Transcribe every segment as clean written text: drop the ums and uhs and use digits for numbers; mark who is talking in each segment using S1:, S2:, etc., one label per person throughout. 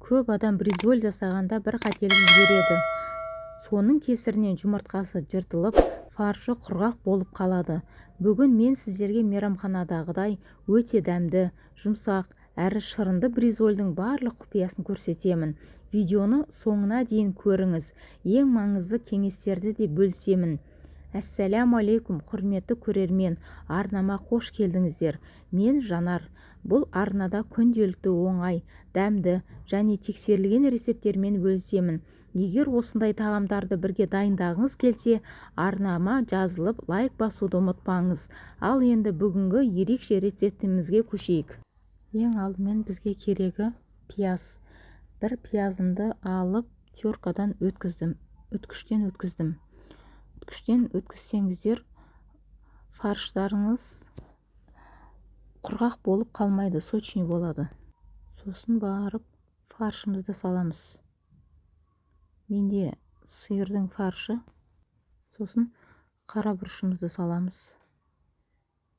S1: Көп адам бризоль жасағанда бір қателік жібереді. Соның кесірінен жұмыртқасы жыртылып, фаршы құрғақ болып қалады. Бүгін мен сіздерге мейрамханадағыдай өте дәмді, жұмсақ әрі шырынды бризольдің барлық құпиясын көрсетемін. Видеоны соңына дейін көріңіз. Ең маңызды кеңестерді де бөлісемін. Әссәләму алейкум, құрметті көрермен, арнама қош келдіңіздер. Мен Жанар. Бұл арнада күнделікті оңай, дәмді және тексерілген рецепттермен бөлісемін. Егер осындай тағамдарды бірге дайындағыңыз келсе, арнама жазылып, лайк басуды ұмытпаңыз. Ал енді бүгінгі ерекше рецептімізге көшейік. Ең алдымен бізге керегі пияз. Бір пиязымды алып, теркадан үткіштен өткіздім. Үткіштен өткізсеңіздер, фарштарыңыз құрғақ болып қалмайды, сочный болады. Сосын барып фаршымызды саламыз. Менде сиырдың фаршы. Сосын қара бұрышымызды саламыз.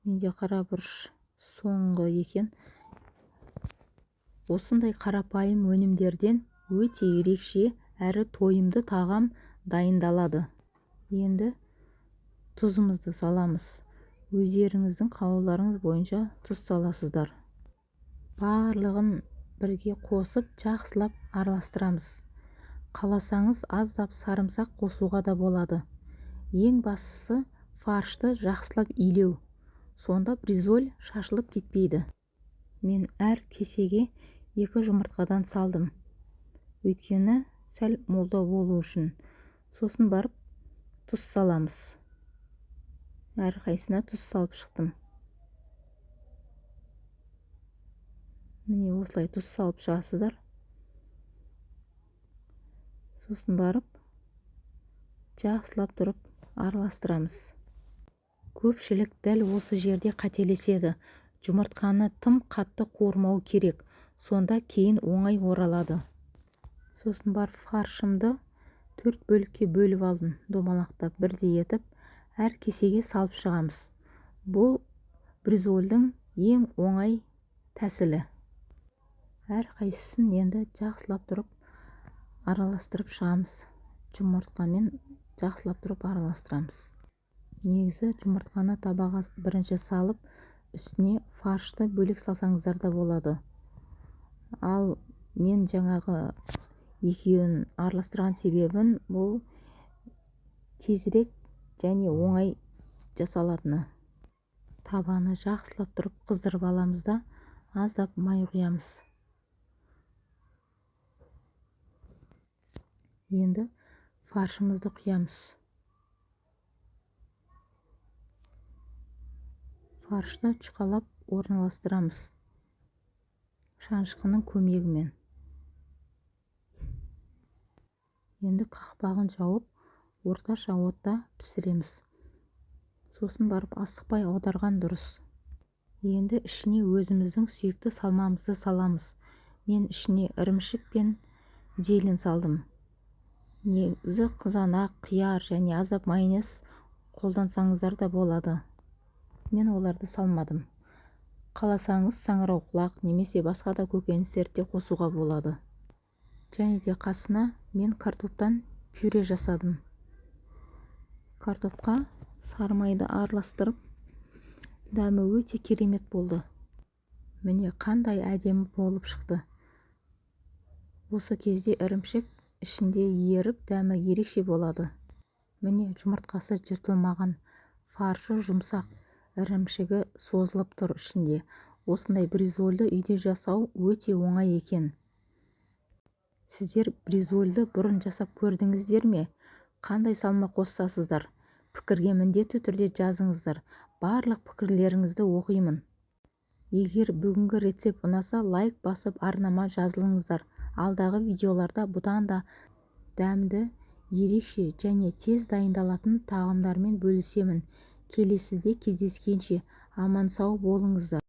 S1: Менде қара бұрыш соңғы екен. Осындай қарапайым өнімдерден өте ерекше әрі тойымды тағам дайындалады. Енді тұзымызды саламыз. Өздеріңіздің қалауларыңыз бойынша тұз саласыздар. Барлығын бірге қосып, жақсылап араластырамыз. Қаласаңыз аздап сарымсақ қосуға да болады. Ең бастысы фаршты жақсылап илеу. Сонда бризоль шашылып кетпейді. Мен әр кесеге 2 жұмыртқадан салдым. Өйткені сәл молдау болу үшін. Сосын барып тұз саламыз. Әр қайсына тұз салып шықтым. Міне осылай тұз салып шығасыздар. Сосын барып жақсылап тұрып араластырамыз. Көпшілік дәл осы жерде қателеседі. Жұмыртқаны тым қатты қуырмау керек. Сонда кейін оңай оралады. Сосын барып фаршымды 4 бөлікке бөліп алдым. Домалақтап бірдей етіп, әр кесеге салып шығамыз. Бұл бризольдің ең оңай тәсілі. Әр қайсысын енді жақсылап тұрып араластырып шығамыз. Жұмыртқамен жақсылап тұрып араластырамыз. Негізі жұмыртқаны табаға бірінші салып, үстіне фаршты бөлек салсаңыздар да болады. Ал мен жаңағы екеуін араластырған себебім бұл тезірек және оңай жасалатыны. Табаны жақсылап тұрып қыздырып аламыз да, аздап май құямыз. Енді фаршымызды құямыз. Фаршты жұқалап орналастырамыз шанышқының көмегімен. Енді қақпағын жауып, орташа отта пісіреміз. Сосын барып асықпай аударған дұрыс. Енді ішіне өзіміздің сүйікті салмамызды саламыз. Мен ішіне ірімшік пен зелень салдым. Негізі қызанақ, қияр және аздап майонез қолдансаңыздар да болады. Мен оларды салмадым. Қаласаңыз саңырауқұлақ немесе басқа да көкөністерді қосуға болады. Және де қасына мен картоптан пюре жасадым. Картопқа сары майды араластырып, дәмі өте керемет болды. Міне қандай әдемі болып шықты. Осы кезде ірімшік ішінде еріп, дәмі ерекше болады. Міне жұмыртқасы жыртылмаған, фаршы жұмсақ, ірімшігі созылып тұр ішінде. Осындай бризольді үйде жасау өте оңай екен. Сіздер бризольді бұрын жасап көрдіңіздер ме? Қандай салма қоссасыздар? Пікірге міндетті түрде жазыңыздар. Барлық пікірлеріңізді оқимын. Егер бүгінгі рецепт ұнаса, лайк басып арнама жазылыңыздар. Алдағы видеоларда бұдан да дәмді, ерекше және тез дайындалатын тағамдармен бөлісемін. Келесіде кездескенше аман сау болыңыздар.